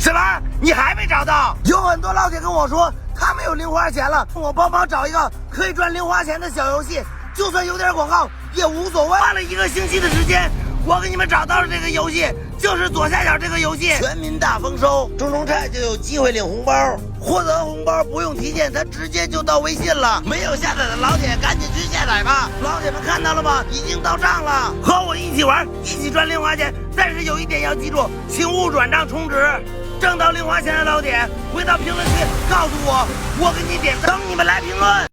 什么？你还没找到？有很多老铁跟我说他们有零花钱了，我帮忙找一个可以赚零花钱的小游戏，就算有点广告也无所谓。花了1个星期的时间，我给你们找到了这个游戏，就是左下角这个游戏，全民大丰收，中菜就有机会领红包，获得红包不用提现，它直接就到微信了。没有下载的老铁赶紧去下载吧。老铁们看到了吗？已经到账了，和我一起玩，一起赚零花钱。但是有一点要记住，请勿转账充值。挣到零花钱的老铁，回到评论区告诉我，我给你点赞，等你们来评论。